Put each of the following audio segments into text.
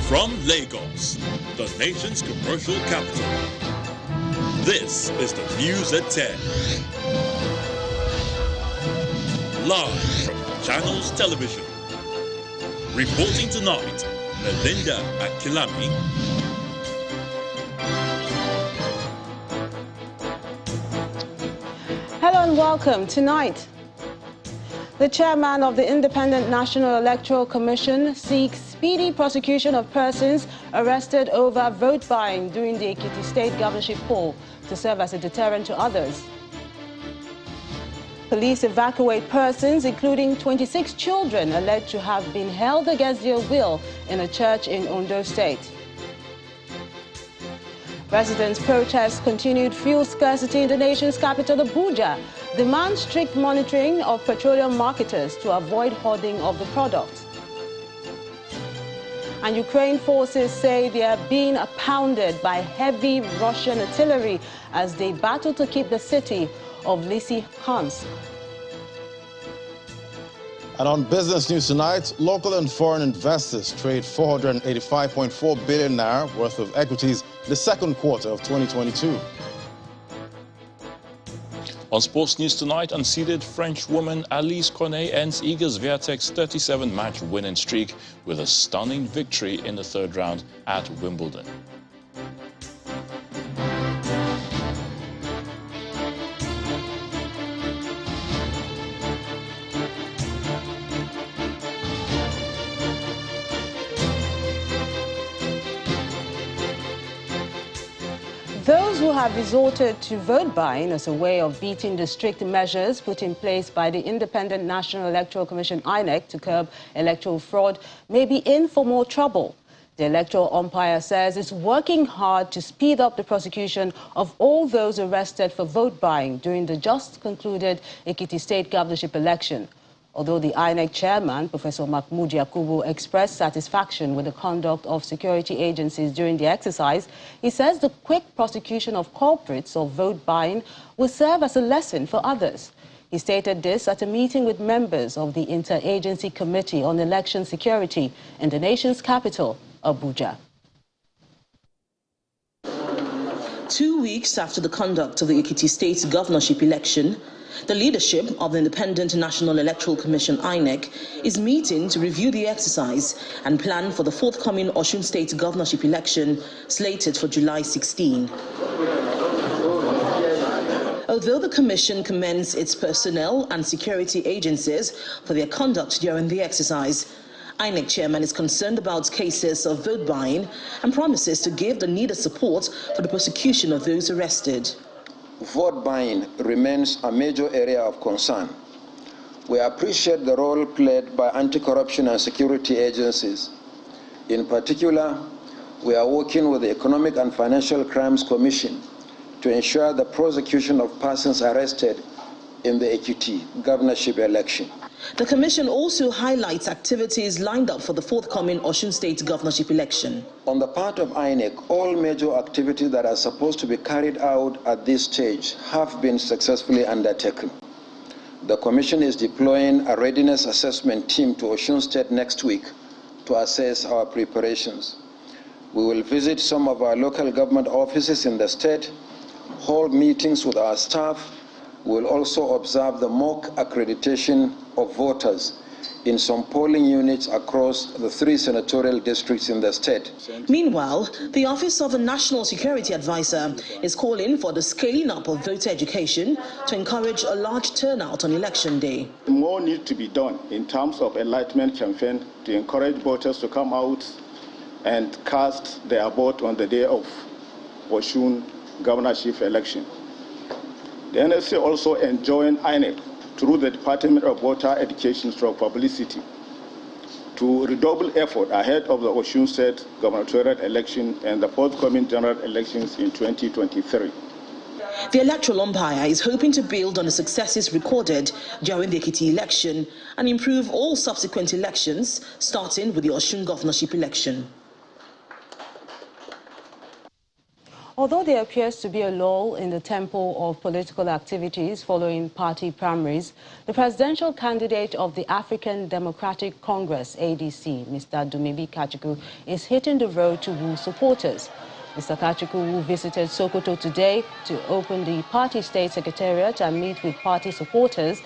From Lagos, the nation's commercial capital, this is the News at 10. Live from Channels Television. Reporting tonight, Melinda Akilami. Hello and welcome. Tonight, the chairman of the Independent National Electoral Commission seeks speedy prosecution of persons arrested over vote buying during the Ekiti State governorship poll to serve as a deterrent to others. Police evacuate persons, including 26 children, alleged to have been held against their will in a church in Ondo State. Residents protest continued fuel scarcity in the nation's capital, Abuja, demand strict monitoring of petroleum marketers to avoid hoarding of the product. And Ukraine forces say they are being pounded by heavy Russian artillery as they battle to keep the city of Lysychansk. And on business news tonight, local and foreign investors trade 485.4 billion naira worth of equities in the second quarter of 2022. On sports news tonight, unseeded French woman Alice Cornet ends Iga Swiatek's 37-match winning streak with a stunning victory in the third round at Wimbledon. Those who have resorted to vote buying as a way of beating the strict measures put in place by the Independent National Electoral Commission (INEC) to curb electoral fraud may be in for more trouble. The electoral umpire says it's working hard to speed up the prosecution of all those arrested for vote buying during the just concluded Ekiti State governorship election. Although the INEC chairman, Professor Mahmood Yakubu, expressed satisfaction with the conduct of security agencies during the exercise, he says the quick prosecution of culprits of vote buying will serve as a lesson for others. He stated this at a meeting with members of the Interagency Committee on Election Security in the nation's capital, Abuja. 2 weeks after the conduct of the Ekiti State governorship election, the leadership of the Independent National Electoral Commission (INEC) is meeting to review the exercise and plan for the forthcoming Osun State governorship election slated for July 16. Although the Commission commends its personnel and security agencies for their conduct during the exercise, INEC chairman is concerned about cases of vote buying and promises to give the needed support for the prosecution of those arrested. Vote buying remains a major area of concern. We appreciate the role played by anti-corruption and security agencies. In particular, we are working with the Economic and Financial Crimes Commission to ensure the prosecution of persons arrested in the Ekiti governorship election. The Commission also highlights activities lined up for the forthcoming Osun State governorship election. On the part of INEC, all major activities that are supposed to be carried out at this stage have been successfully undertaken. The Commission is deploying a readiness assessment team to Osun State next week to assess our preparations. We will visit some of our local government offices in the state, hold meetings with our staff. We will also observe the mock accreditation of voters in some polling units across the 3 senatorial districts in the state. Meanwhile, the Office of the National Security Advisor is calling for the scaling up of voter education to encourage a large turnout on election day. More needs to be done in terms of enlightenment campaign to encourage voters to come out and cast their vote on the day of Osun governorship election. The NSC also enjoined INEC through the Department of Voter Education / Publicity to redouble effort ahead of the Osun State gubernatorial election and the forthcoming general elections in 2023. The electoral umpire is hoping to build on the successes recorded during the Ekiti election and improve all subsequent elections, starting with the Osun governorship election. Although there appears to be a lull in the tempo of political activities following party primaries, the presidential candidate of the African Democratic Congress, ADC, Mr. Dumebi Kachuku, is hitting the road to woo supporters. Mr. Kachuku, who visited Sokoto today to open the party state secretariat and meet with party supporters,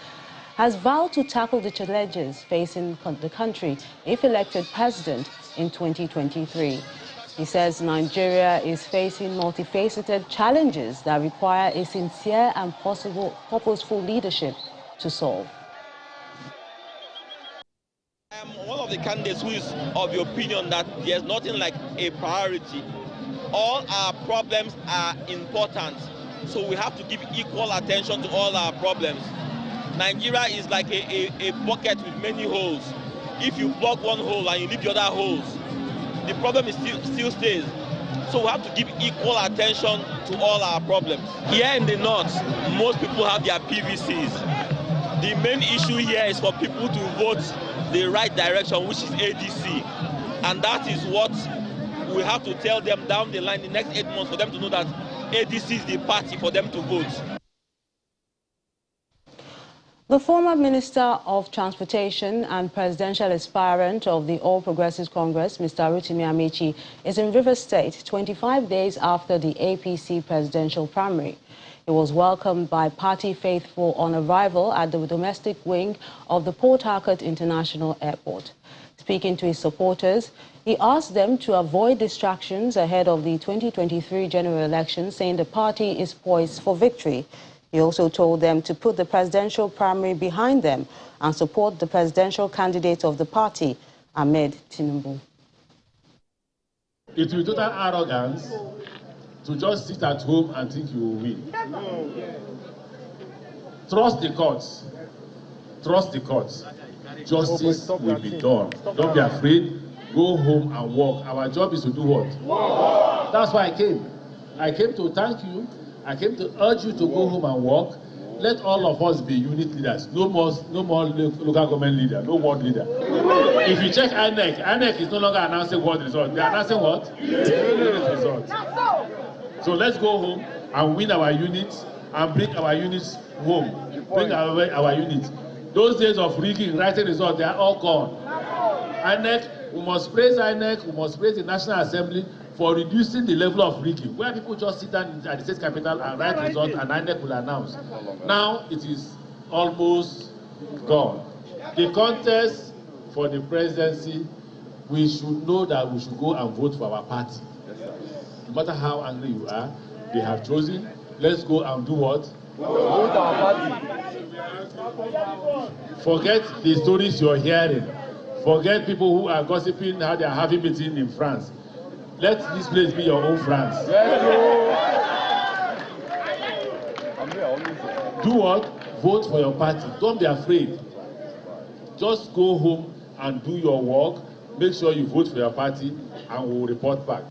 has vowed to tackle the challenges facing the country if elected president in 2023. He says Nigeria is facing multifaceted challenges that require a sincere and purposeful leadership to solve. I am one of the candidates who is of the opinion that there's nothing like a priority. All our problems are important, so we have to give equal attention to all our problems. Nigeria is like a bucket with many holes. If you plug one hole and you leave the other holes, the problem is still stays. So we have to give equal attention to all our problems. Here in the north, most people have their PVCs. The main issue here is for people to vote the right direction, which is ADC. And that is what we have to tell them down the line the next 8 months for them to know that ADC is the party for them to vote. The former Minister of Transportation and presidential aspirant of the All Progressives Congress, Mr. Rotimi Amaechi, is in Rivers State 25 days after the APC presidential primary. He was welcomed by party faithful on arrival at the domestic wing of the Port Harcourt International Airport. Speaking to his supporters, he asked them to avoid distractions ahead of the 2023 general election, saying the party is poised for victory. He also told them to put the presidential primary behind them and support the presidential candidate of the party, Ahmed Tinubu. It will be total arrogance to just sit at home and think you will win. Trust the courts. Trust the courts. Justice will be done. Don't be afraid. Go home and work. Our job is to do what? That's why I came. I came to thank you. I came to urge you to go home and work. Let all of us be unit leaders. No more local government leader, no ward leader. If you check INEC is no longer announcing ward results. They are announcing what? Unit results. So let's go home and win our units and bring our units home. Bring our units. Those days of rigging, writing results, they are all gone. INEC, we must praise INEC, we must praise the National Assembly for reducing the level of rigging, where people just sit down at the state capital and write results and INEC will announce. Now it is almost gone. The contest for the presidency, we should know that we should go and vote for our party. No matter how angry you are, they have chosen. Let's go and do what? Vote our party. Forget the stories you're hearing. Forget people who are gossiping how they are having meeting in France. Let this place be your own France. Do what? Vote for your party. Don't be afraid. Just go home and do your work. Make sure you vote for your party and we'll report back.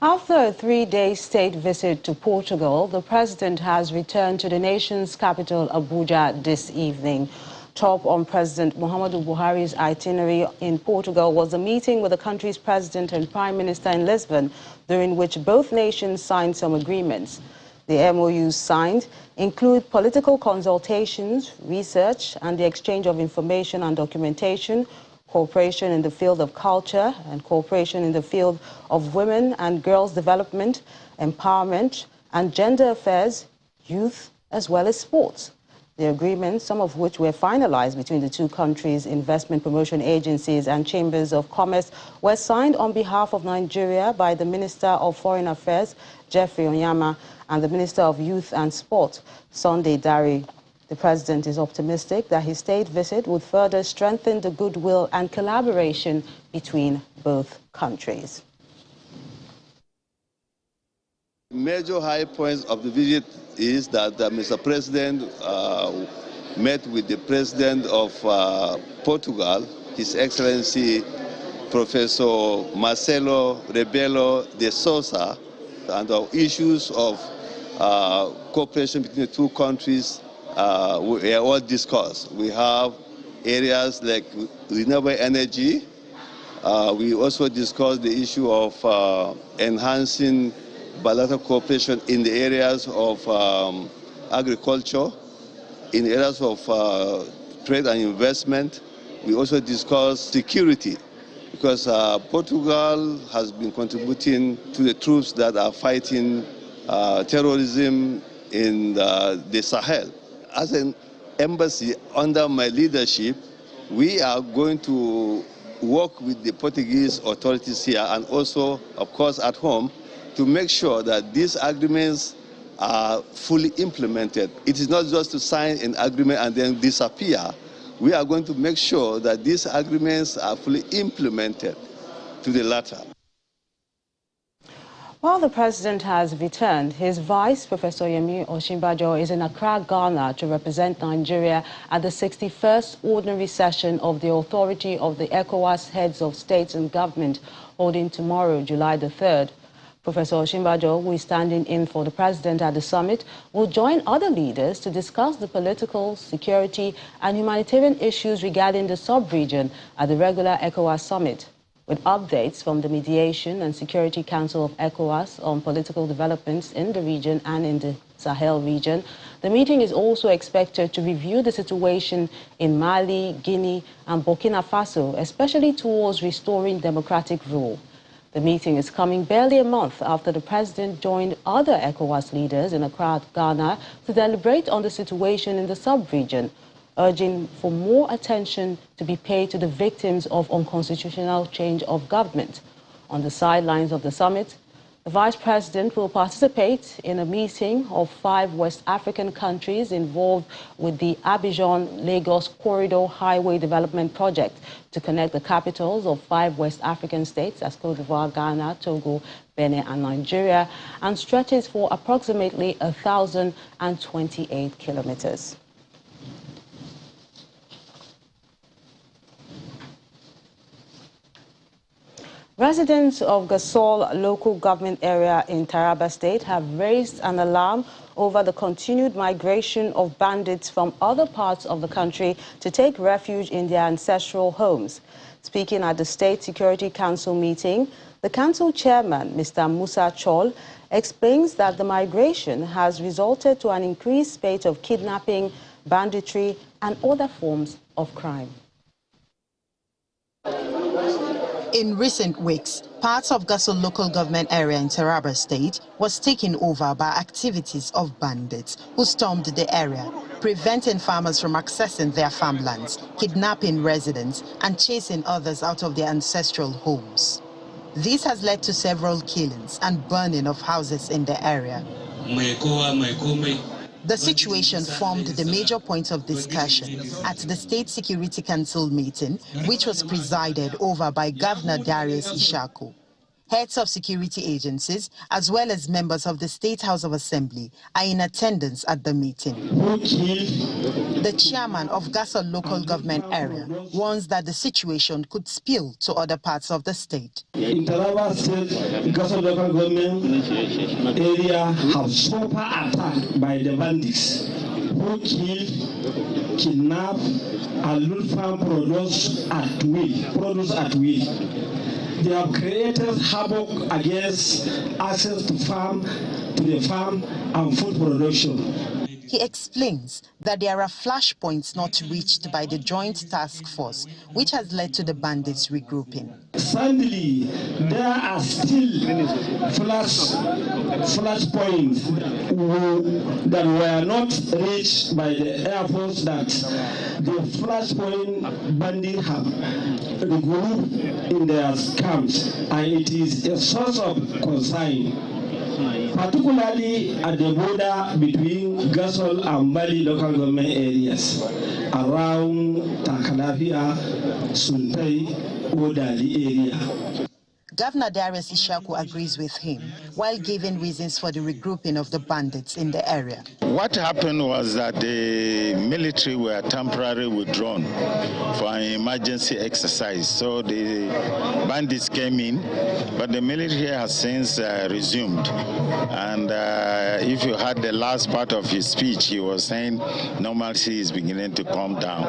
After a 3-day state visit to Portugal, the president has returned to the nation's capital, Abuja, this evening. Top on President Muhammadu Buhari's itinerary in Portugal was a meeting with the country's president and prime minister in Lisbon, during which both nations signed some agreements. The MOUs signed include political consultations, research, and the exchange of information and documentation, cooperation in the field of culture, and cooperation in the field of women and girls development, empowerment, and gender affairs, youth, as well as sports. The agreements, some of which were finalized between the two countries' investment promotion agencies and chambers of commerce, were signed on behalf of Nigeria by the Minister of Foreign Affairs, Jeffrey Onyama, and the Minister of Youth and Sport, Sunday Dari. The president is optimistic that his state visit would further strengthen the goodwill and collaboration between both countries. Major high points of the visit is that Mr. President met with the President of Portugal, His Excellency Professor Marcelo Rebelo de Sousa, and the issues of cooperation between the two countries we are all discussed. We have areas like renewable energy. We also discussed the issue of enhancing bilateral cooperation in the areas of agriculture, in the areas of trade and investment. We also discussed security, because Portugal has been contributing to the troops that are fighting terrorism in the Sahel. As an embassy under my leadership, we are going to work with the Portuguese authorities here and also, of course, at home to make sure that these agreements are fully implemented. It is not just to sign an agreement and then disappear. We are going to make sure that these agreements are fully implemented to the latter. While the president has returned, his vice, Professor Yemi Osinbajo, is in Accra, Ghana to represent Nigeria at the 61st Ordinary Session of the Authority of the ECOWAS Heads of States and Government, holding tomorrow, July the 3rd. Professor Osinbajo, who is standing in for the president at the summit, will join other leaders to discuss the political, security and humanitarian issues regarding the sub-region at the regular ECOWAS summit. With updates from the Mediation and Security Council of ECOWAS on political developments in the region and in the Sahel region, the meeting is also expected to review the situation in Mali, Guinea and Burkina Faso, especially towards restoring democratic rule. The meeting is coming barely a month after the president joined other ECOWAS leaders in Accra, Ghana, to deliberate on the situation in the sub-region, urging for more attention to be paid to the victims of unconstitutional change of government. On the sidelines of the summit, the vice president will participate in a meeting of 5 West African countries involved with the Abidjan-Lagos Corridor Highway Development Project to connect the capitals of 5 West African states, as Cote d'Ivoire, Ghana, Togo, Benin and Nigeria, and stretches for approximately 1,028 kilometers. Residents of Gasol local government area in Taraba State have raised an alarm over the continued migration of bandits from other parts of the country to take refuge in their ancestral homes. Speaking at the State Security Council meeting, the council chairman, Mr. Musa Chol, explains that the migration has resulted to an increased spate of kidnapping, banditry and other forms of crime. In recent weeks, parts of Gasol local government area in Taraba State was taken over by activities of bandits who stormed the area, preventing farmers from accessing their farmlands, kidnapping residents and chasing others out of their ancestral homes. This has led to several killings and burning of houses in the area. The situation formed the major point of discussion at the State Security Council meeting, which was presided over by Governor Darius Ishaku. Heads of security agencies, as well as members of the State House of Assembly, are in attendance at the meeting. The chairman of Gasol local government area warns that the situation could spill to other parts of the state. In Taraba State, Gasol local government area have suffered attack by the bandits who kill, kidnap, and loot farm produce at will. They have created havoc against access to the farm and food production. He explains that there are flashpoints not reached by the Joint Task Force, which has led to the bandits regrouping. Sadly, there are still flashpoints that were not reached by the Air Force, that the flashpoint bandits have regrouped in their camps, and it is a source of concern, particularly at the border between Gasol and Bali local government areas, around Takalafia, Suntai, Odali area. Governor Darius Ishaku agrees with him, while giving reasons for the regrouping of the bandits in the area. What happened was that the military were temporarily withdrawn for an emergency exercise. So the bandits came in, but the military has since resumed. And if you had the last part of his speech, he was saying normalcy is beginning to come down.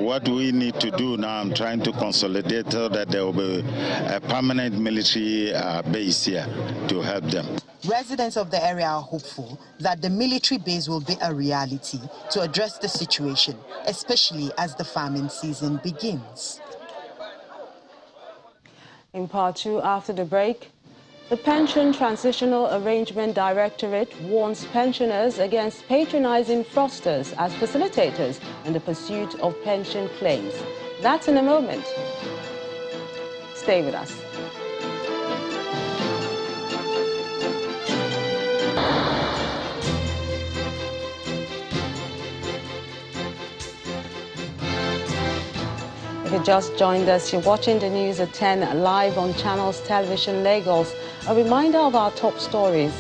what we need to do now, I'm trying to consolidate so that there will be a permanent military base here to help them. Residents of the area are hopeful that the military base will be a reality to address the situation, especially as the farming season begins. In part two, after the break, the Pension Transitional Arrangement Directorate warns pensioners against patronizing fraudsters as facilitators in the pursuit of pension claims. That's in a moment. Stay with us. If you just joined us, you're watching the news at 10 live on Channels Television Lagos. A reminder of our top stories.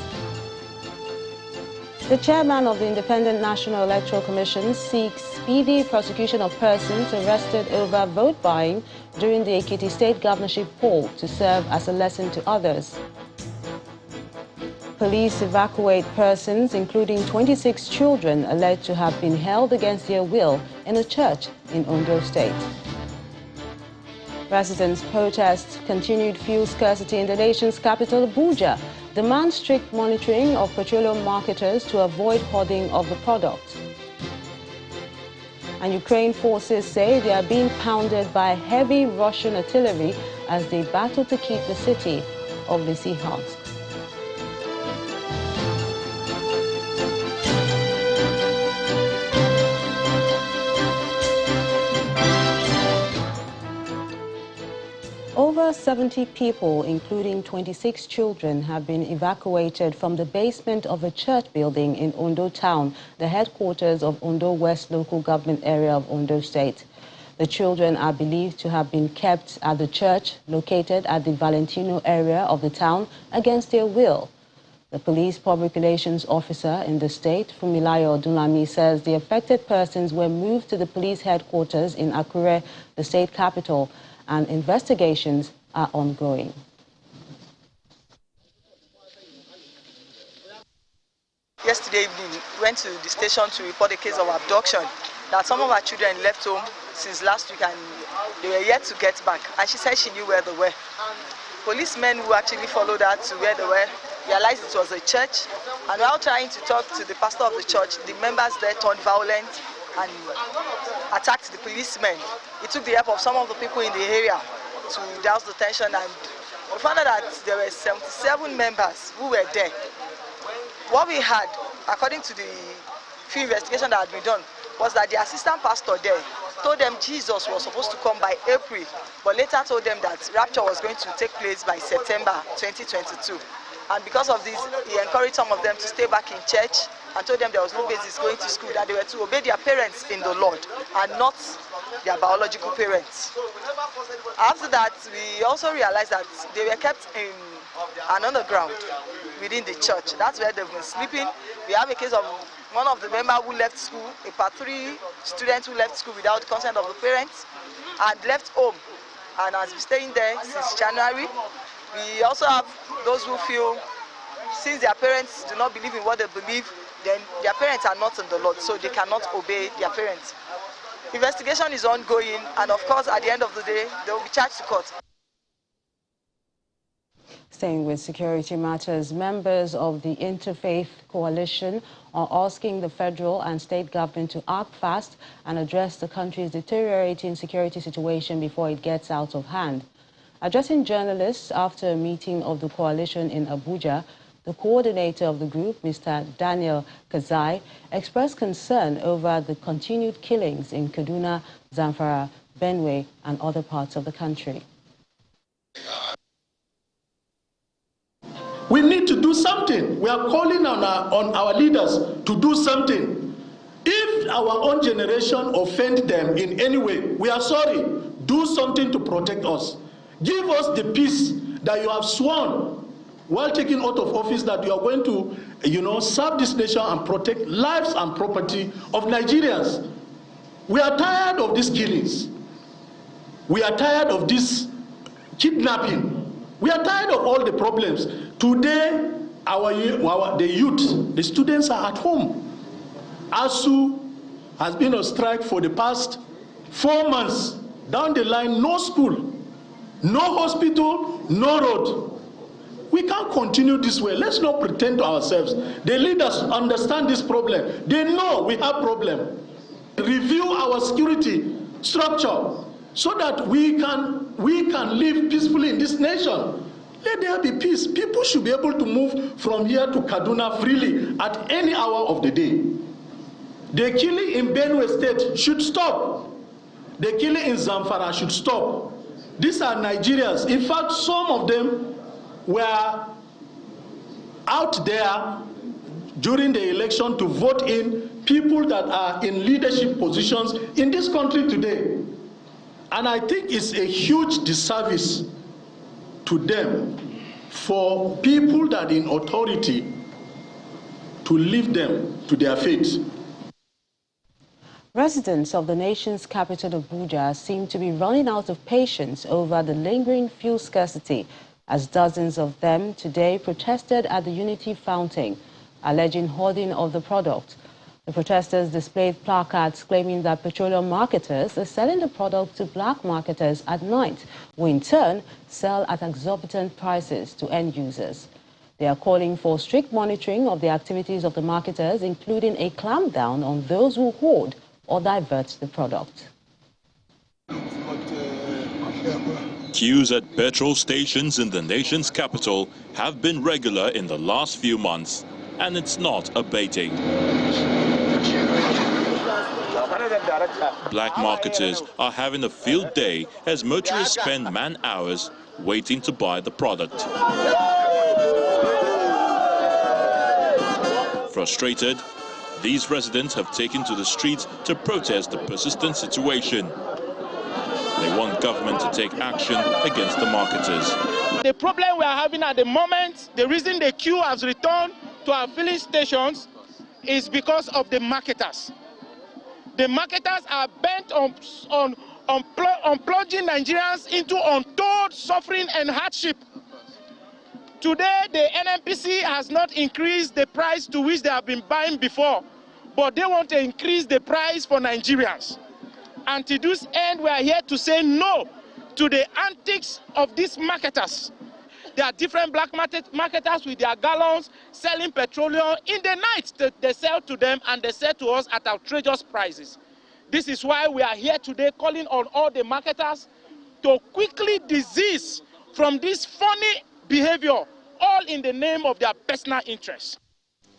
The chairman of the Independent National Electoral Commission seeks speedy prosecution of persons arrested over vote buying during the Ekiti State governorship poll to serve as a lesson to others. Police evacuate persons, including 26 children, alleged to have been held against their will in a church in Ondo State. Residents protest continued fuel scarcity in the nation's capital, Abuja, demand strict monitoring of petroleum marketers to avoid hoarding of the product. And Ukraine forces say they are being pounded by heavy Russian artillery as they battle to keep the city of Lysychansk. Over 70 people, including 26 children, have been evacuated from the basement of a church building in Ondo Town, the headquarters of Ondo West local government area of Ondo State. The children are believed to have been kept at the church located at the Valentino area of the town against their will. The police public relations officer in the state, Fumilayo Dunlami, says the affected persons were moved to the police headquarters in Akure, the state capital, and investigations are ongoing. Yesterday evening, we went to the station to report a case of abduction, that some of our children left home since last week and they were yet to get back. And she said she knew where they were. Policemen who actually followed her to where they were realized it was a church, and while trying to talk to the pastor of the church, the members there turned violent and attacked the policemen. It took the help of some of the people in the area to douse the tension, and we found out that there were 77 members who were there. What we had, according to the few investigation that had been done, was that the assistant pastor there told them Jesus was supposed to come by April, but later told them that rapture was going to take place by September 2022. And because of this, he encouraged some of them to stay back in church and told them there was no basis going to school, that they were to obey their parents in the Lord and not their biological parents. After that, we also realized that they were kept in an underground within the church. That's where they've been sleeping. We have a case of one of the members who left school, a part 3 student who left school without consent of the parents and left home and has been staying there since January. We also have those who feel, since their parents do not believe in what they believe, then their parents are not in the Lord, so they cannot obey their parents. Investigation is ongoing, and of course, at the end of the day, they will be charged to court. Staying with security matters, members of the Interfaith Coalition are asking the federal and state government to act fast and address the country's deteriorating security situation before it gets out of hand. Addressing journalists after a meeting of the coalition in Abuja, the coordinator of the group, Mr. Daniel Kazai, expressed concern over the continued killings in Kaduna, Zamfara, Benue, and other parts of the country. We need to do something. We are calling on our leaders to do something. If our own generation offend them in any way, we are sorry. Do something to protect us. Give us the peace that you have sworn while taking out of office, that you are going to, serve this nation and protect lives and property of Nigerians. We are tired of these killings. We are tired of this kidnapping. We are tired of all the problems. Today, the youth, the students are at home. ASU has been on strike for the past 4 months down the line, no school, no hospital, no road. We can't continue this way. Let's not pretend to ourselves. The leaders understand this problem. They know we have problem. Review our security structure so that we can live peacefully in this nation. Let there be peace. People should be able to move from here to Kaduna freely at any hour of the day. The killing in Benue State should stop. The killing in Zamfara should stop. These are Nigerians. In fact, some of them were out there during the election to vote in people that are in leadership positions in this country today. And I think it's a huge disservice to them for people that are in authority to leave them to their fate. Residents of the nation's capital, Abuja, seem to be running out of patience over the lingering fuel scarcity, as dozens of them today protested at the Unity Fountain, alleging hoarding of the product. The protesters displayed placards claiming that petroleum marketers are selling the product to black marketers at night, who in turn sell at exorbitant prices to end users. They are calling for strict monitoring of the activities of the marketers, including a clampdown on those who hoard or divert the product. Queues at petrol stations in the nation's capital have been regular in the last few months, and it's not abating. Black marketers are having a field day as motorists spend man-hours waiting to buy the product. Frustrated, these residents have taken to the streets to protest the persistent situation. They want government to take action against the marketers. The problem we are having at the moment, the reason the queue has returned to our filling stations is because of the marketers. The marketers are bent on plunging Nigerians into untold suffering and hardship. Today, the NNPC has not increased the price to which they have been buying before, but they want to increase the price for Nigerians. And to this end, we are here to say no to the antics of these marketers. There are different black marketers with their gallons selling petroleum. In the night, they sell to them and they sell to us at outrageous prices. This is why we are here today calling on all the marketers to quickly desist from this funny behavior, all in the name of their personal interests.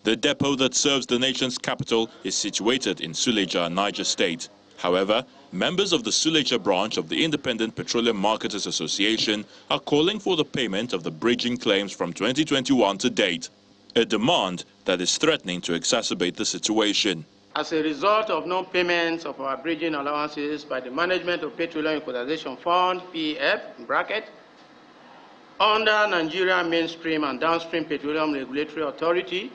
The depot that serves the nation's capital is situated in Suleja, Niger State. However, members of the Suleja branch of the Independent Petroleum Marketers Association are calling for the payment of the bridging claims from 2021 to date, a demand that is threatening to exacerbate the situation. As a result of non-payments of our bridging allowances by the management of Petroleum Equalization Fund, PEF, in bracket, under Nigeria Mainstream and Downstream Petroleum Regulatory Authority,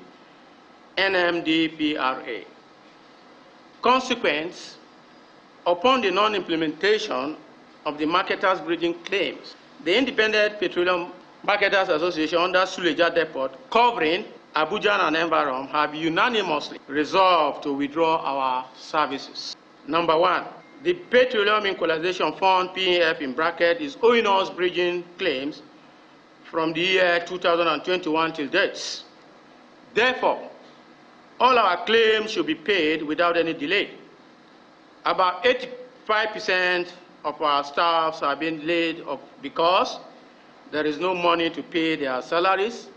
NMDPRA. Consequence, upon the non-implementation of the marketers' bridging claims, the Independent Petroleum Marketers Association under Suleja Depot, covering Abuja and Anambra, have unanimously resolved to withdraw our services. Number one, the Petroleum Equalization Fund, PEF in bracket, is owing us bridging claims from the year 2021 till date. Therefore, all our claims should be paid without any delay. About 85% of our staffs are being laid off because there is no money to pay their salaries.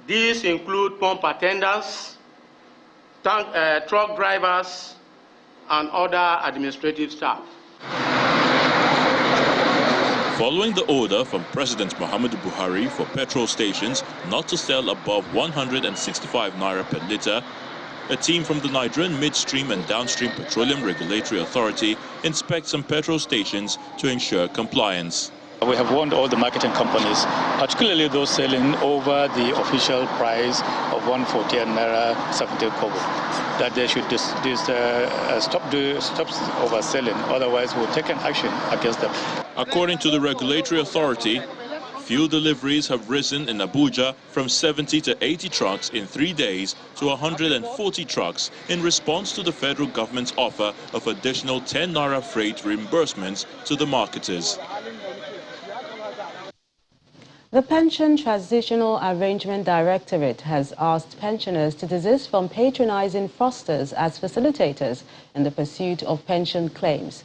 These include pump attendants, truck drivers, and other administrative staff. Following the order from President Muhammadu Buhari for petrol stations not to sell above 165 naira per litre, a team from the Nigerian Midstream and Downstream Petroleum Regulatory Authority inspects some petrol stations to ensure compliance. We have warned all the marketing companies, particularly those selling over the official price of 140 naira 70 kobo, that they should stop overselling. Otherwise, we'll take an action against them. According to the regulatory authority, fuel deliveries have risen in Abuja from 70 to 80 trucks in 3 days to 140 trucks in response to the federal government's offer of additional 10 naira freight reimbursements to the marketers. The Pension Transitional Arrangement Directorate has asked pensioners to desist from patronizing fraudsters as facilitators in the pursuit of pension claims.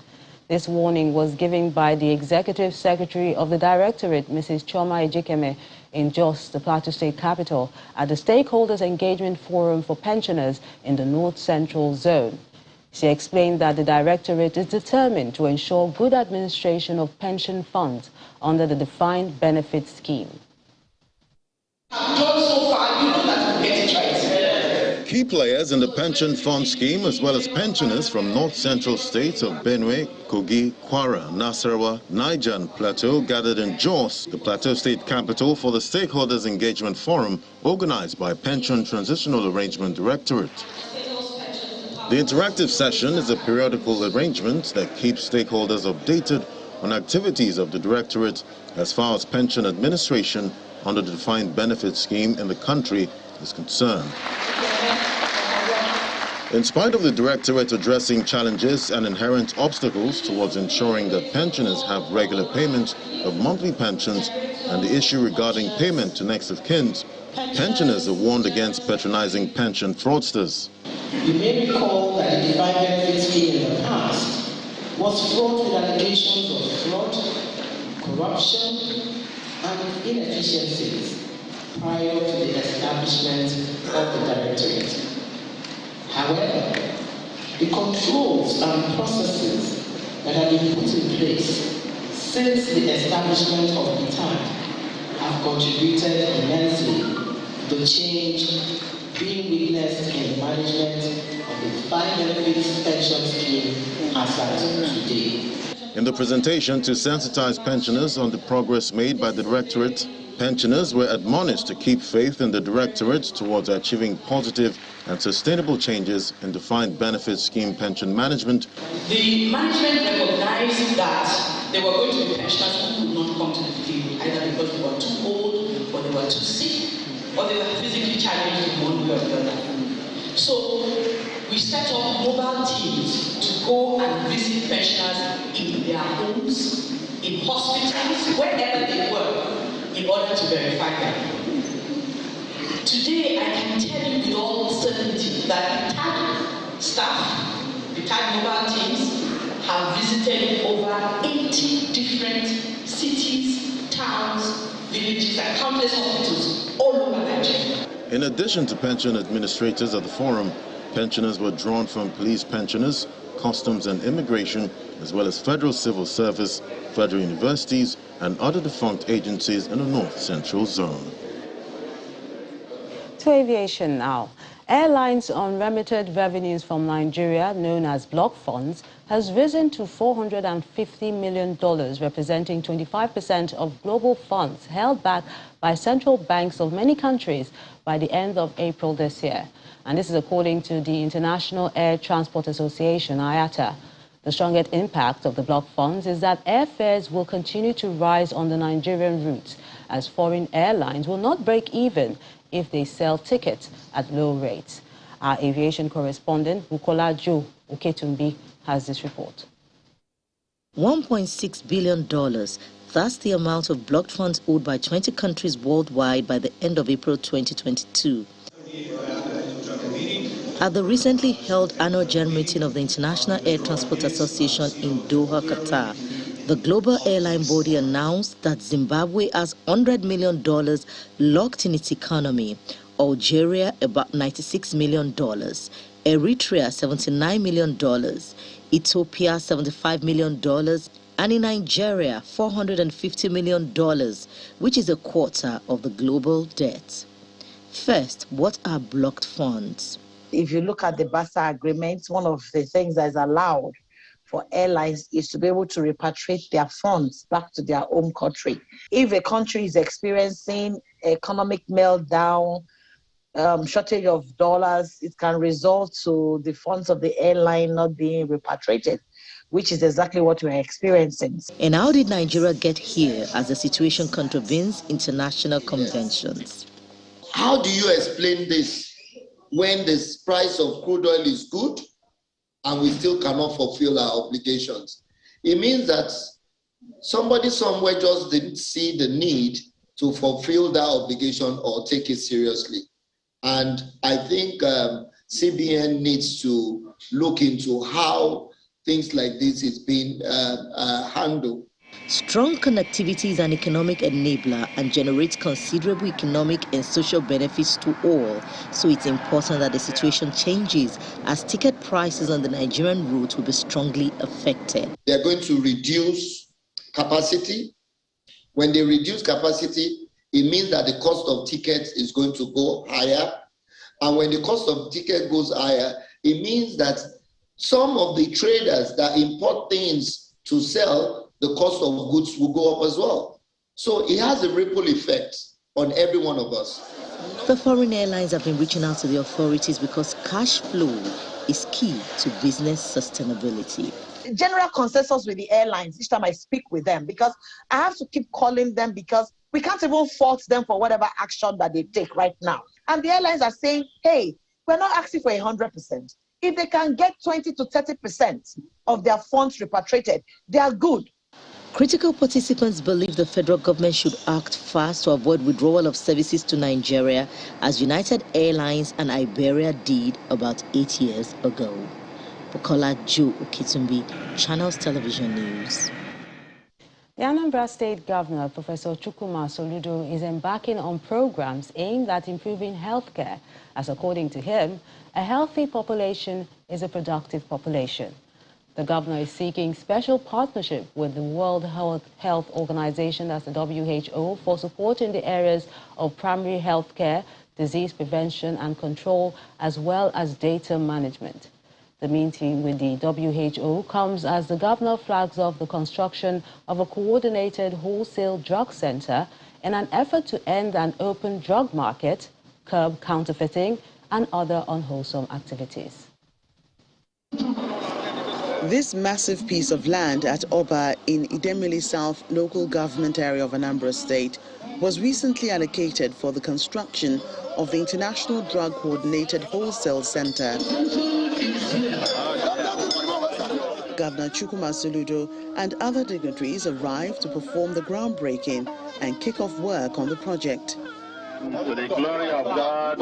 This warning was given by the Executive Secretary of the Directorate, Mrs. Choma Ejikeme, in Jos, the Plateau State capital, at the Stakeholders Engagement Forum for Pensioners in the North Central Zone. She explained that the Directorate is determined to ensure good administration of pension funds under the defined benefit scheme. Key players in the pension fund scheme, as well as pensioners from North Central states of Benue, Kogi, Kwara, Nasarawa, Niger and Plateau, gathered in Jos, the Plateau State capital, for the Stakeholders Engagement Forum organized by Pension Transitional Arrangement Directorate. The interactive session is a periodical arrangement that keeps stakeholders updated on activities of the Directorate as far as pension administration under the defined benefit scheme in the country is concerned. In spite of the Directorate addressing challenges and inherent obstacles towards ensuring that pensioners have regular payment of monthly pensions and the issue regarding payment to next of kin, pensioners are warned against patronizing pension fraudsters. You may recall that the defined benefit scheme in the past was fraught with allegations of fraud, corruption, and inefficiencies prior to the establishment of the Directorate. However, the controls and processes that have been put in place since the establishment of the time have contributed immensely to the change being witnessed in the management of the defined benefits pension scheme as at today. In the presentation to sensitize pensioners on the progress made by the Directorate, pensioners were admonished to keep faith in the Directorate towards achieving positive and sustainable changes in defined benefit scheme pension management. The management recognized that there were going to be pensioners who could not come to the field either because they were too old or they were too sick or they were physically challenged in one way or the other. So we set up mobile teams to go and visit pensioners in their homes, in hospitals, wherever they were, in order to verify them. Today, I can tell you with all certainty that the TAG staff, the TAG mobile teams, have visited over 80 different cities, towns, villages, and countless hospitals all over Nigeria. In addition to pension administrators at the forum, pensioners were drawn from police pensioners, customs and immigration, as well as federal civil service, federal universities, and other defunct agencies in the North Central Zone. To aviation now. Airlines' unremitted revenues from Nigeria, known as block funds, has risen to $450 million, representing 25% of global funds held back by central banks of many countries by the end of April this year. And this is according to the International Air Transport Association, IATA. The strongest impact of the block funds is that airfares will continue to rise on the Nigerian routes, as foreign airlines will not break even if they sell tickets at low rates. Our aviation correspondent, Bukola Jo Oketumbi, has this report. $1.6 billion, that's the amount of blocked funds owed by 20 countries worldwide by the end of April 2022. At the recently held annual general meeting of the International Air Transport Association in Doha, Qatar, the global airline body announced that Zimbabwe has $100 million locked in its economy, Algeria about $96 million, Eritrea $79 million, Ethiopia $75 million, and in Nigeria $450 million, which is a quarter of the global debt. First, what are blocked funds? If you look at the BASA agreement, one of the things that is allowed for airlines is to be able to repatriate their funds back to their home country. If a country is experiencing economic meltdown, shortage of dollars, it can result to the funds of the airline not being repatriated, which is exactly what we're experiencing. And how did Nigeria get here as the situation contravenes international conventions? How do you explain this when the price of crude oil is good and we still cannot fulfill our obligations? It means that somebody somewhere just didn't see the need to fulfill that obligation or take it seriously. And I think CBN needs to look into how things like this is being handled. Strong connectivity is an economic enabler and generates considerable economic and social benefits to all. So it's important that the situation changes, as ticket prices on the Nigerian route will be strongly affected. They're going to reduce capacity. When they reduce capacity, it means that the cost of tickets is going to go higher. And when the cost of ticket goes higher, it means that some of the traders that import things to sell, the cost of goods will go up as well. So it has a ripple effect on every one of us. The foreign airlines have been reaching out to the authorities because cash flow is key to business sustainability. General consensus with the airlines each time I speak with them, because I have to keep calling them because we can't even fault them for whatever action that they take right now. And the airlines are saying, hey, we're not asking for 100%. If they can get 20 to 30% of their funds repatriated, they are good. Critical participants believe the federal government should act fast to avoid withdrawal of services to Nigeria, as United Airlines and Iberia did about 8 years ago. Bukola Joe Okitumbi, Channels Television News. The Anambra State Governor, Professor Chukwuma Soludo, is embarking on programs aimed at improving healthcare, as according to him, a healthy population is a productive population. The governor is seeking special partnership with the World Health Organization, that's the WHO, for support in the areas of primary health care, disease prevention and control, as well as data management. The meeting with the WHO comes as the governor flags off the construction of a coordinated wholesale drug center in an effort to end an open drug market, curb counterfeiting, and other unwholesome activities. This massive piece of land at Oba in Idemili South local government area of Anambra State was recently allocated for the construction of the International Drug Coordinated Wholesale Center. Governor Chukwuma Soludo and other dignitaries arrived to perform the groundbreaking and kick off work on the project. To the glory of God.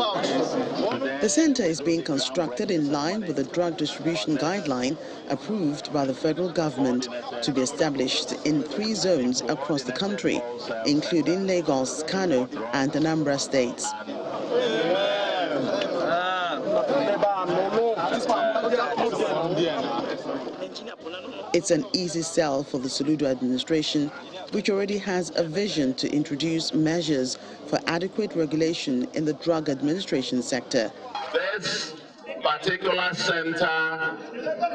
The center is being constructed in line with the drug distribution guideline approved by the federal government to be established in 3 zones across the country, including Lagos, Kano, and Anambra states. It's an easy sell for the Soludo administration, which already has a vision to introduce measures for adequate regulation in the drug administration sector. This particular center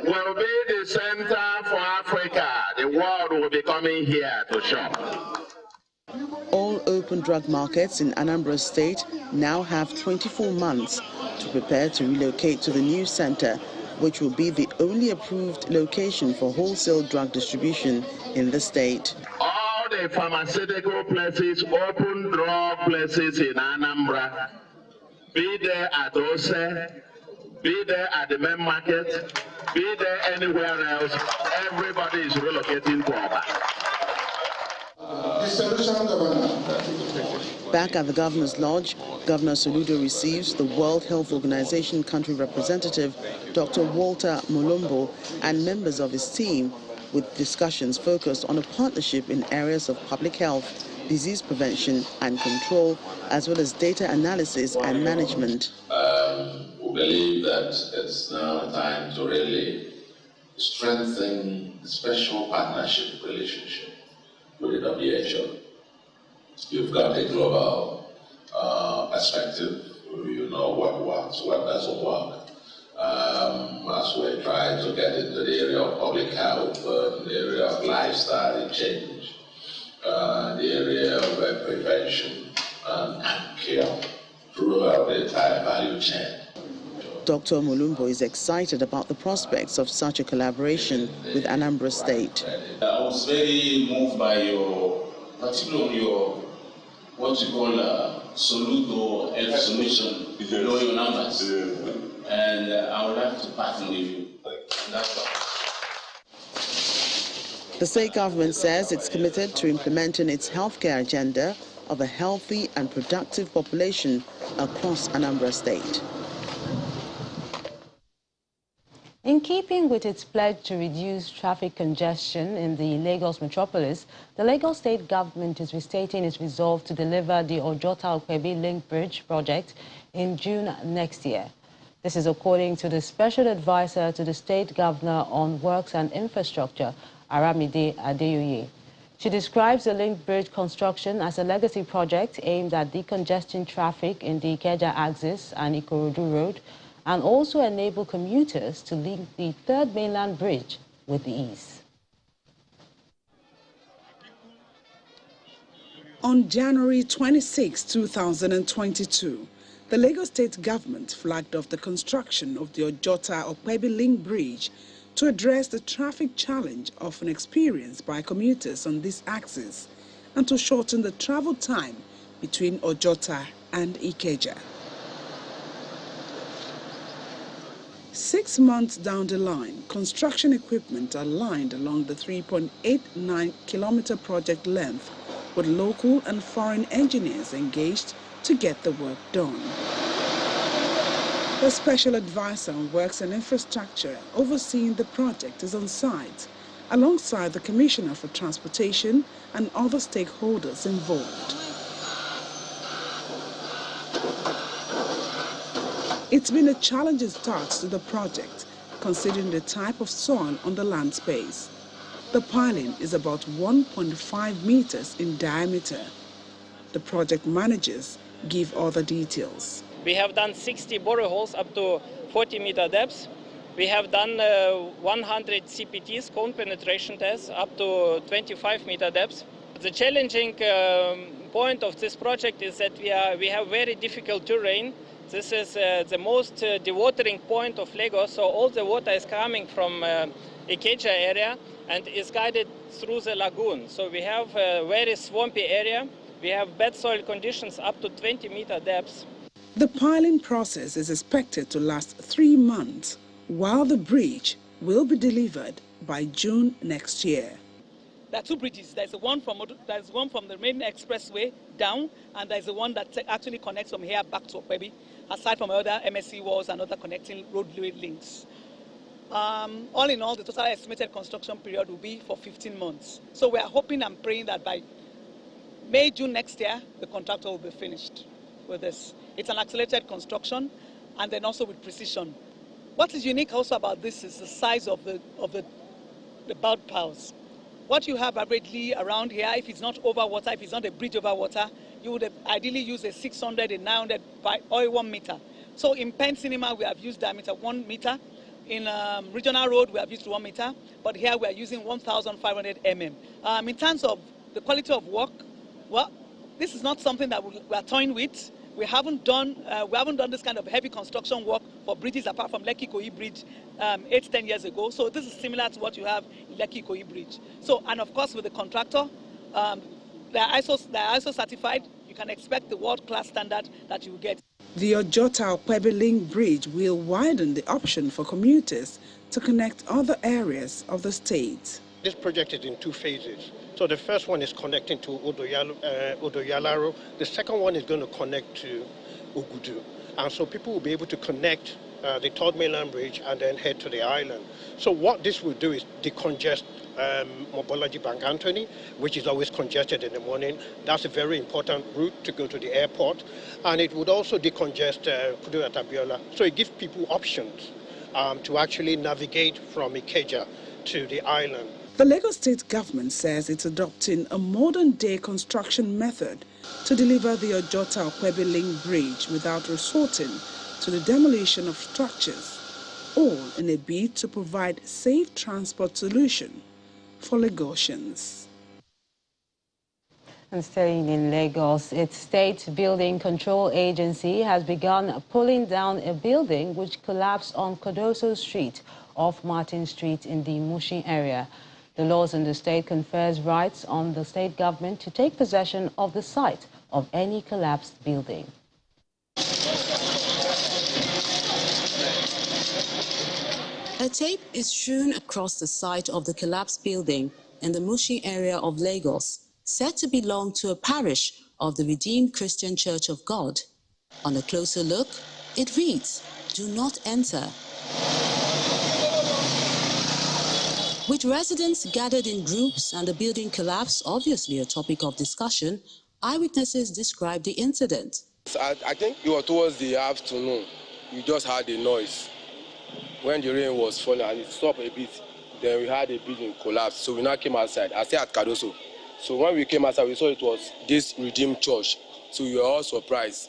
will be the center for Africa. The world will be coming here to shop. All open drug markets in Anambra State now have 24 months to prepare to relocate to the new center, which will be the only approved location for wholesale drug distribution in the state. All the pharmaceutical places, open drug places in Anambra, be there at Ose, be there at the main market, be there anywhere else, everybody is relocating to Oba. Back at the Governor's Lodge, Governor Soludo receives the World Health Organization country representative, Dr. Walter Molombo, and members of his team, with discussions focused on a partnership in areas of public health, disease prevention and control, as well as data analysis and management. We believe that it's now time to really strengthen the special partnership relationship with the WHO. You've got a global perspective. You know what works, what doesn't work. As we try to get into the area of public health, the area of lifestyle change, the area of prevention and care throughout the entire value chain. Dr. Mulumbo is excited about the prospects of such a collaboration with Anambra State. I was very moved by particularly your, what you call Soludo Health Solution, know your numbers. And I would like to partner with you. And that's why. The state government says it's committed to implementing its healthcare agenda of a healthy and productive population across Anambra State. In keeping with its pledge to reduce traffic congestion in the Lagos metropolis, the Lagos state government is restating its resolve to deliver the Ojota-Okpebi Link Bridge project in June next year. This is according to the Special Advisor to the State Governor on Works and Infrastructure, Aramide Adeyoye. She describes the Link Bridge construction as a legacy project aimed at decongesting traffic in the Ikeja axis and Ikorodu Road, and also enable commuters to link the third mainland bridge with ease. On January 26, 2022, the Lagos state government flagged off the construction of the Ojota-Okpebi Link Bridge to address the traffic challenge often experienced by commuters on this axis and to shorten the travel time between Ojota and Ikeja. 6 months down the line, construction equipment are lined along the 3.89-kilometer project length with local and foreign engineers engaged to get the work done. The Special Advisor on Works and Infrastructure overseeing the project is on site, alongside the Commissioner for Transportation and other stakeholders involved. It's been a challenging start to the project, considering the type of soil on the land space. The piling is about 1.5 meters in diameter. The project managers give other details. We have done 60 boreholes up to 40-meter depths. We have done 100 CPTs, cone penetration tests, up to 25-meter depths. The challenging point of this project is that we have very difficult terrain. This is the most dewatering point of Lagos, so all the water is coming from Ikeja area and is guided through the lagoon. So we have a very swampy area. We have bad soil conditions up to 20-meter depths. The piling process is expected to last 3 months, while the bridge will be delivered by June next year. There are 2 bridges. There's one from the main expressway down, and there's the one that actually connects from here back to Okpebi, aside from other MSC walls and other connecting roadway links. All in all, the total estimated construction period will be for 15 months. So we are hoping and praying that by May, June next year, the contractor will be finished with this. It's an accelerated construction, and then also with precision. What is unique also about this is the size of the bout piles. What you have averagely around here, if it's not over water, if it's not a bridge over water, you would ideally use a 600, a 900 by or 1 meter. So in Pen Cinema, we have used diameter 1 meter. In Regional Road, we have used 1 meter. But here we are using 1,500 mm. In terms of the quality of work, well, this is not something that we are toying with. We haven't done this kind of heavy construction work for bridges apart from Lekki Ikoyi Bridge 8-10 years ago. So this is similar to what you have in Lekki Ikoyi Bridge. So, and of course with the contractor, they are ISO certified. You can expect the world-class standard that you will get. The Ojota-Okpebi Link Bridge will widen the option for commuters to connect other areas of the state. This project is in 2 phases. So the first one is connecting to Odoyalaro. The second one is going to connect to Ogudu. And so people will be able to connect the third mainland bridge and then head to the island. So what this will do is decongest Mobolaji Bank Anthony, which is always congested in the morning. That's a very important route to go to the airport. And it would also decongest Kudu Atabiola. So it gives people options to actually navigate from Ikeja to the island. The Lagos state government says it's adopting a modern-day construction method to deliver the Ojota-Okpebi Link Bridge without resorting to the demolition of structures, all in a bid to provide safe transport solution for Lagosians. And staying in Lagos, its State Building Control Agency has begun pulling down a building which collapsed on Kodoso Street off Martin Street in the Mushin area. The laws in the state confers rights on the state government to take possession of the site of any collapsed building. A tape is strewn across the site of the collapsed building in the Mushin area of Lagos, said to belong to a parish of the Redeemed Christian Church of God. On a closer look, it reads, "Do not enter." With residents gathered in groups and the building collapse obviously a topic of discussion, eyewitnesses described the incident. I think it was towards the afternoon. We just heard a noise when the rain was falling and it stopped a bit. Then we had a building collapse. So we now came outside. I stay at Kodoso. So when we came outside, we saw it was this Redeemed Church. So we were all surprised.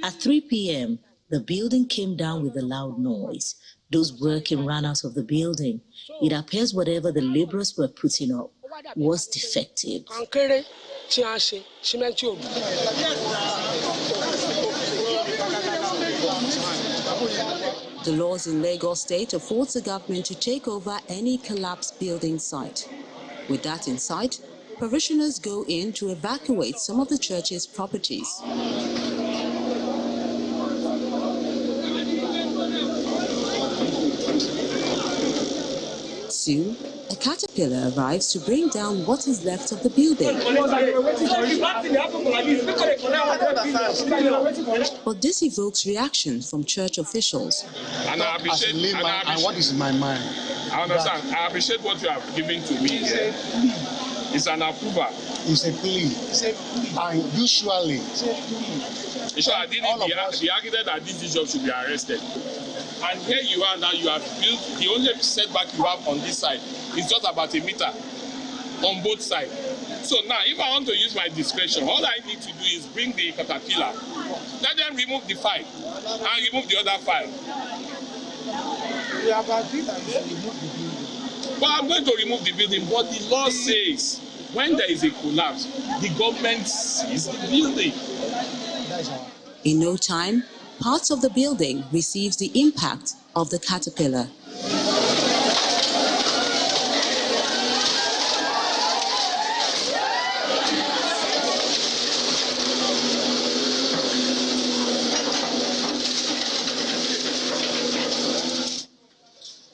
At 3 p.m., the building came down with a loud noise. Those working ran out of the building. It appears whatever the laborers were putting up was defective. The laws in Lagos State affords the government to take over any collapsed building site. With that in sight, parishioners go in to evacuate some of the church's properties. Soon, a caterpillar arrives to bring down what is left of the building. But this evokes reaction from church officials. And I appreciate, and what is in my mind? I understand. I appreciate what you have given to me here. It's an approval. It's a plea. And usually, the architect that did this job should be arrested. And here you are now, you have built, the only setback you have on this side is just about a meter on both sides. So now, if I want to use my discretion, all I need to do is bring the caterpillar, let them remove the file, and remove the other file. we have agreed that you should remove the building. But I'm going to remove the building, but the law says when there is a collapse, the government sees the building. In no time, parts of the building receives the impact of the caterpillar.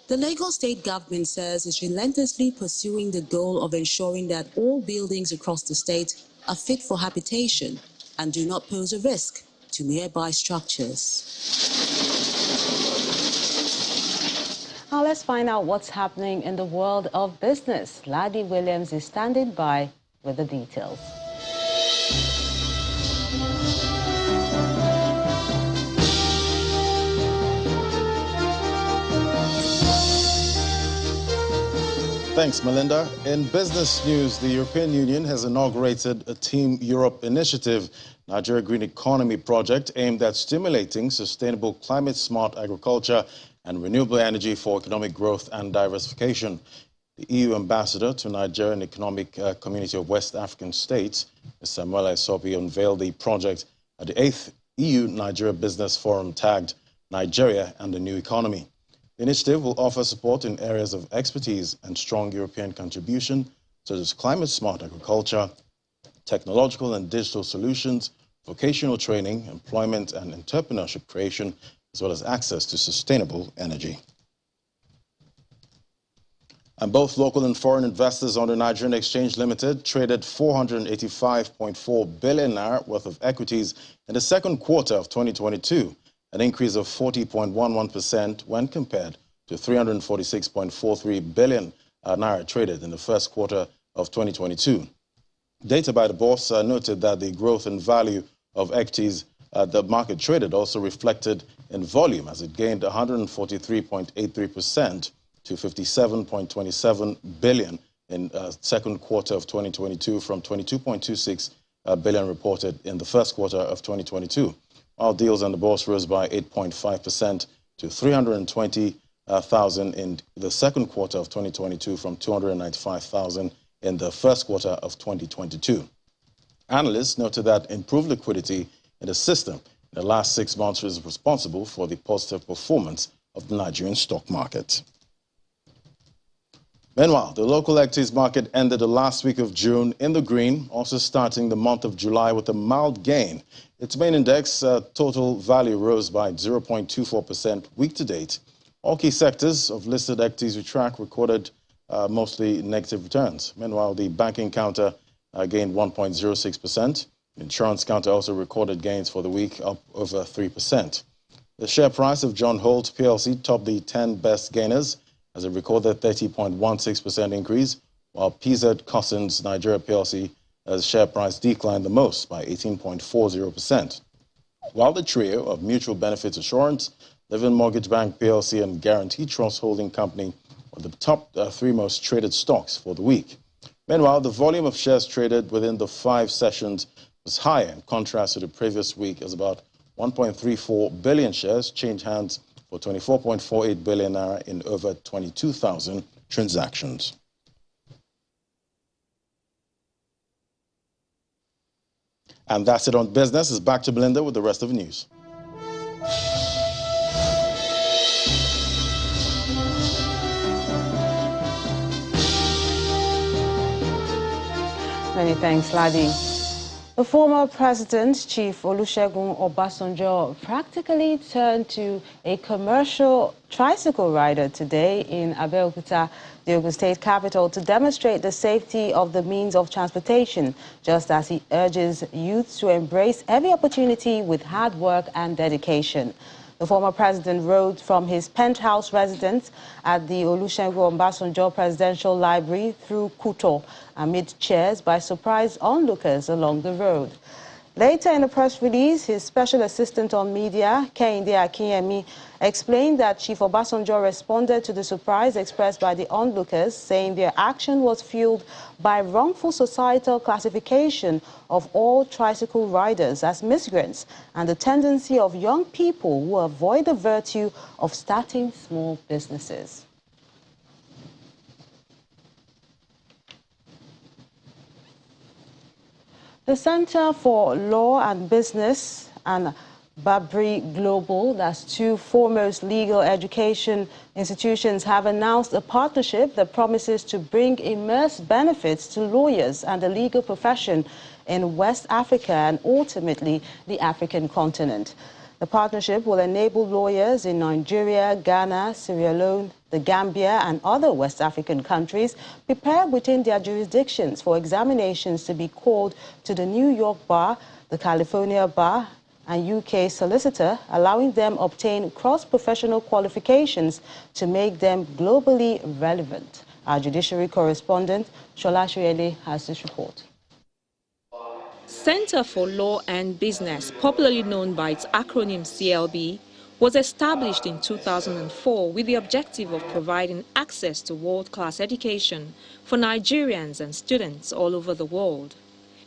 The Lagos State government says it's relentlessly pursuing the goal of ensuring that all buildings across the state are fit for habitation and do not pose a risk to nearby structures. Now let's find out what's happening in the world of business. Laddie Williams is standing by with the details. Thanks, Melinda. In business news, the European Union has inaugurated a Team Europe initiative, Nigeria Green Economy project aimed at stimulating sustainable climate-smart agriculture and renewable energy for economic growth and diversification. The EU ambassador to Nigerian Economic Community of West African States, Ms. Samuela Esopi, unveiled the project at the 8th EU-Nigeria Business Forum tagged Nigeria and the New Economy. The initiative will offer support in areas of expertise and strong European contribution, such as climate-smart agriculture, technological and digital solutions, vocational training, employment and entrepreneurship creation, as well as access to sustainable energy. And both local and foreign investors on the Nigerian Exchange Limited traded 485.4 billion naira worth of equities in the second quarter of 2022, an increase of 40.11% when compared to 346.43 billion naira traded in the first quarter of 2022. Data by the bourse noted that the growth in value of equities the market traded also reflected in volume as it gained 143.83% to 57.27 billion in second quarter of 2022 from 22.26 billion reported in the first quarter of 2022. While deals on the bourse rose by 8.5% to 320 295,000 in the second quarter of 2022 from 295,000 in the first quarter of 2022. Analysts noted that improved liquidity in the system in the last 6 months was responsible for the positive performance of the Nigerian stock market. Meanwhile, the local equities market ended the last week of June in the green, also starting the month of July with a mild gain. Its main index total value rose by 0.24% week to date. All key sectors of listed equities we track recorded mostly negative returns. Meanwhile, the banking counter gained 1.06%. Insurance counter also recorded gains for the week, up over 3%. The share price of John Holt PLC topped the 10 best gainers as it recorded 30.16% increase, while PZ Cousins Nigeria PLC as share price declined the most by 18.40%. While the trio of Mutual Benefits Assurance, Living Mortgage Bank PLC and Guarantee Trust Holding Company were the top 3 most traded stocks for the week. Meanwhile, the volume of shares traded within the 5 sessions was higher in contrast to the previous week, as about 1.34 billion shares changed hands for 24.48 billion naira in over 22,000 transactions. And that's it on business. It's back to Belinda with the rest of the news. Many thanks, Ladi. The former president, Chief Olusegun Obasanjo, practically turned to a commercial tricycle rider today in Abeokuta, the Ogun State capital, to demonstrate the safety of the means of transportation, just as he urges youth to embrace every opportunity with hard work and dedication. The former president rode from his penthouse residence at the Olusegun Obasanjo Presidential Library through Kuto amid cheers by surprised onlookers along the road. Later in a press release, his special assistant on media, Kehinde Akinyemi, explained that Chief Obasanjo responded to the surprise expressed by the onlookers, saying their action was fueled by wrongful societal classification of all tricycle riders as migrants and the tendency of young people who avoid the virtue of starting small businesses. The Center for Law and Business and Babri Global, that's 2 foremost legal education institutions, have announced a partnership that promises to bring immense benefits to lawyers and the legal profession in West Africa and ultimately the African continent. The partnership will enable lawyers in Nigeria, Ghana, Sierra Leone, the Gambia and other West African countries prepare within their jurisdictions for examinations to be called to the New York Bar, the California Bar and UK solicitor, allowing them obtain cross-professional qualifications to make them globally relevant. Our judiciary correspondent, Shola Shoyele, has this report. Center for Law and Business, popularly known by its acronym CLB, was established in 2004 with the objective of providing access to world-class education for Nigerians and students all over the world.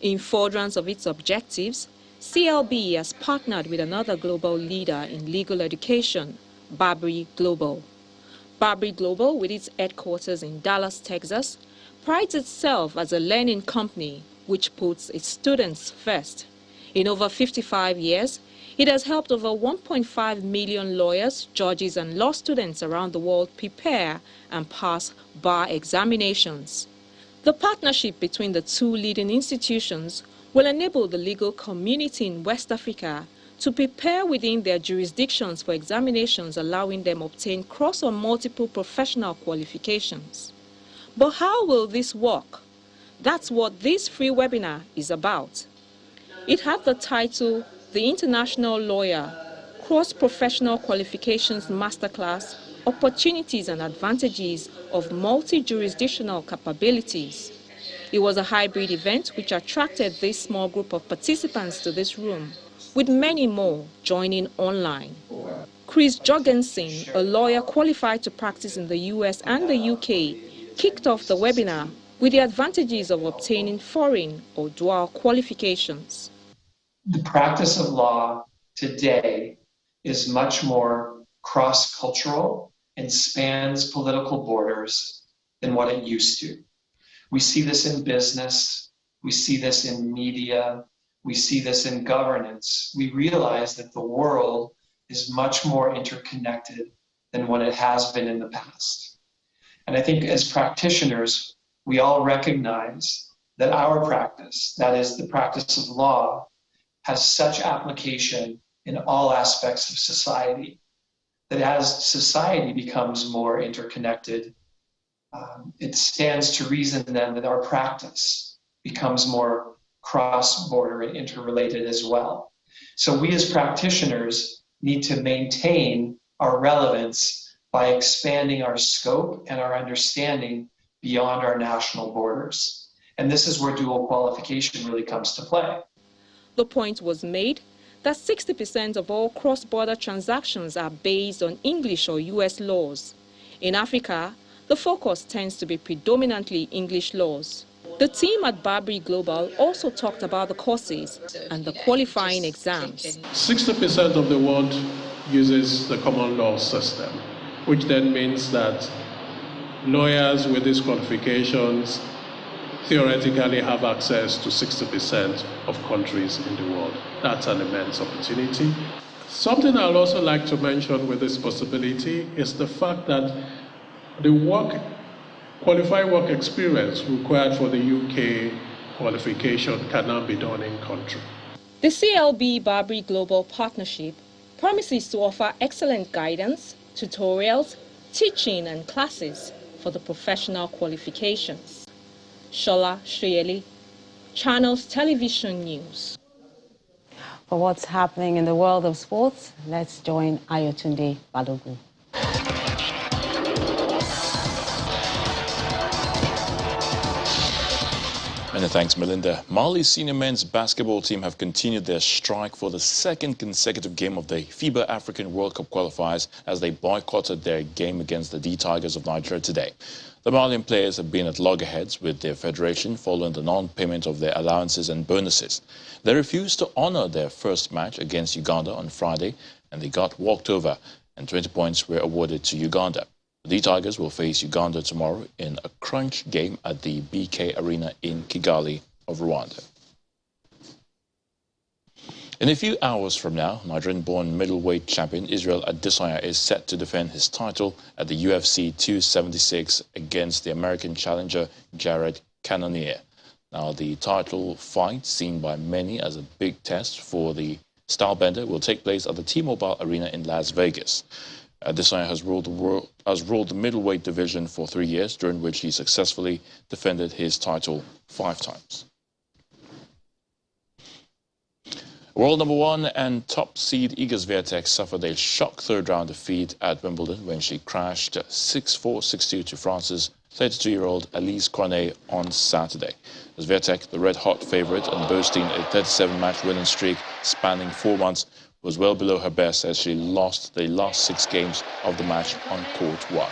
In furtherance of its objectives, CLB has partnered with another global leader in legal education, Babri Global. Babri Global, with its headquarters in Dallas, Texas, prides itself as a learning company which puts its students first. In over 55 years, it has helped over 1.5 million lawyers, judges and law students around the world prepare and pass bar examinations. The partnership between the 2 leading institutions will enable the legal community in West Africa to prepare within their jurisdictions for examinations, allowing them obtain cross or multiple professional qualifications. But how will this work? That's what this free webinar is about. It had the title, The International Lawyer, Cross-Professional Qualifications Masterclass, Opportunities and Advantages of Multi-Jurisdictional Capabilities. It was a hybrid event which attracted this small group of participants to this room, with many more joining online. Chris Jorgensen, a lawyer qualified to practice in the US and the UK, kicked off the webinar with the advantages of obtaining foreign or dual qualifications. The practice of law today is much more cross-cultural and spans political borders than what it used to. We see this in business, we see this in media, we see this in governance. We realize that the world is much more interconnected than what it has been in the past. And I think as practitioners, we all recognize that our practice, that is the practice of law, has such application in all aspects of society, that as society becomes more interconnected, it stands to reason then that our practice becomes more cross-border and interrelated as well. So we as practitioners need to maintain our relevance by expanding our scope and our understanding beyond our national borders. And this is where dual qualification really comes to play. The point was made that 60% of all cross-border transactions are based on English or US laws. In Africa, the focus tends to be predominantly English laws. The team at Barbary Global also talked about the courses and the qualifying exams. 60% of the world uses the common law system, which then means that lawyers with these qualifications theoretically have access to 60% of countries in the world. That's an immense opportunity. Something I'd also like to mention with this possibility is the fact that the qualified work experience required for the UK qualification can now be done in country. The CLB Barbary Global Partnership promises to offer excellent guidance, tutorials, teaching and classes for the professional qualifications. Shola Shriyeli, Channels Television News. For what's happening in the world of sports, let's join Ayotunde Balogun. Many thanks, Melinda. Mali's senior men's basketball team have continued their strike for the second consecutive game of the FIBA African World Cup qualifiers as they boycotted their game against the D Tigers of Nigeria today. The Malian players have been at loggerheads with their federation following the non-payment of their allowances and bonuses. They refused to honor their first match against Uganda on Friday, and they got walked over, and 20 points were awarded to Uganda. The Tigers will face Uganda tomorrow in a crunch game at the BK Arena in Kigali of Rwanda. In a few hours from now, Nigerian-born middleweight champion Israel Adesanya is set to defend his title at the UFC 276 against the American challenger Jared Cannonier. Now, the title fight, seen by many as a big test for the stylebender, will take place at the T-Mobile Arena in Las Vegas. Adesanya has ruled the middleweight division for 3 years, during which he successfully defended his title 5 times. World number 1 and top seed Iga Swiatek suffered a shock third-round defeat at Wimbledon when she crashed 6-4, 6-2 to France's 32-year-old Alice Cornet on Saturday. Swiatek, the red-hot favourite and boasting a 37-match winning streak spanning 4 months, was well below her best as she lost the last 6 games of the match on court 1.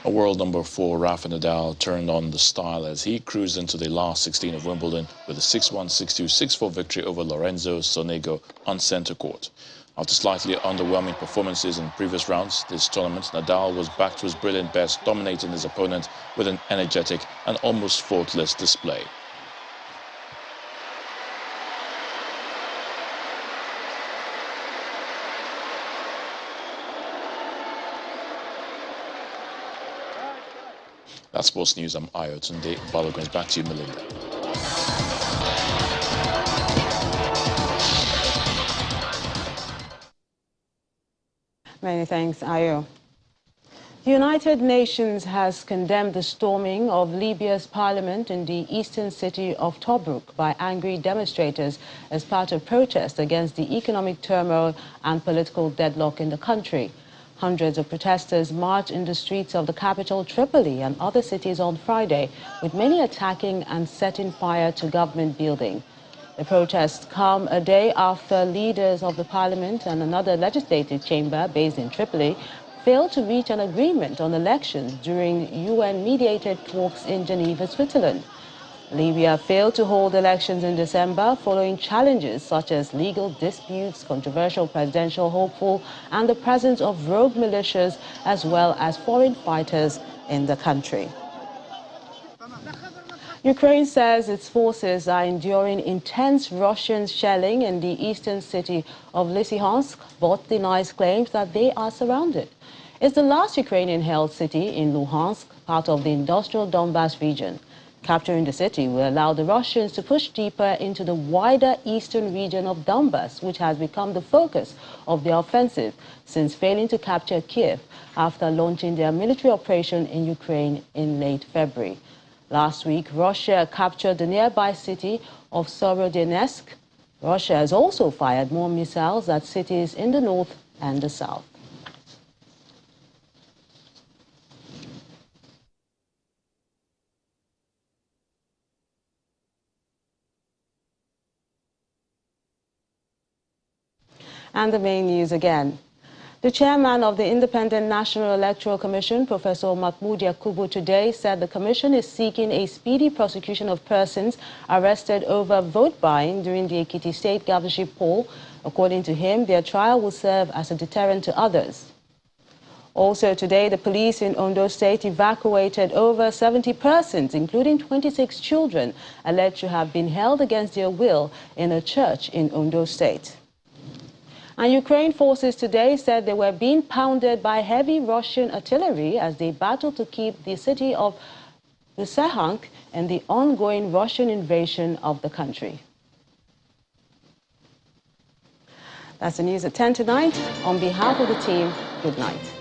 World number 4 Rafa Nadal turned on the style as he cruised into the last 16 of Wimbledon with a 6-1, 6-2, 6-4 victory over Lorenzo Sonego on centre court. After slightly underwhelming performances in previous rounds this tournament, Nadal was back to his brilliant best, dominating his opponent with an energetic and almost faultless display. That's sports news. I'm Ayotunde Balogun. Back to you, Melinda. Many thanks, Ayo. The United Nations has condemned the storming of Libya's parliament in the eastern city of Tobruk by angry demonstrators as part of protests against the economic turmoil and political deadlock in the country. Hundreds of protesters marched in the streets of the capital, Tripoli, and other cities on Friday, with many attacking and setting fire to government buildings. The protests come a day after leaders of the parliament and another legislative chamber based in Tripoli failed to reach an agreement on elections during UN-mediated talks in Geneva, Switzerland. Libya failed to hold elections in December following challenges such as legal disputes, controversial presidential hopeful, and the presence of rogue militias as well as foreign fighters in the country. Ukraine says its forces are enduring intense Russian shelling in the eastern city of Lysychansk, but denies claims that they are surrounded. It's the last Ukrainian-held city in Luhansk, part of the industrial Donbas region. Capturing the city will allow the Russians to push deeper into the wider eastern region of Donbas, which has become the focus of their offensive since failing to capture Kiev after launching their military operation in Ukraine in late February. Last week, Russia captured the nearby city of Sorodinetsk. Russia has also fired more missiles at cities in the north and the south. And the main news again. The chairman of the Independent National Electoral Commission, Professor Mahmoud Yakubu, today said the commission is seeking a speedy prosecution of persons arrested over vote buying during the Ekiti State governorship poll. According to him, their trial will serve as a deterrent to others. Also today, the police in Ondo State evacuated over 70 persons, including 26 children, alleged to have been held against their will in a church in Ondo State. And Ukraine forces today said they were being pounded by heavy Russian artillery as they battled to keep the city of Lysychansk in the ongoing Russian invasion of the country. That's the news at 10 tonight. On behalf of the team, good night.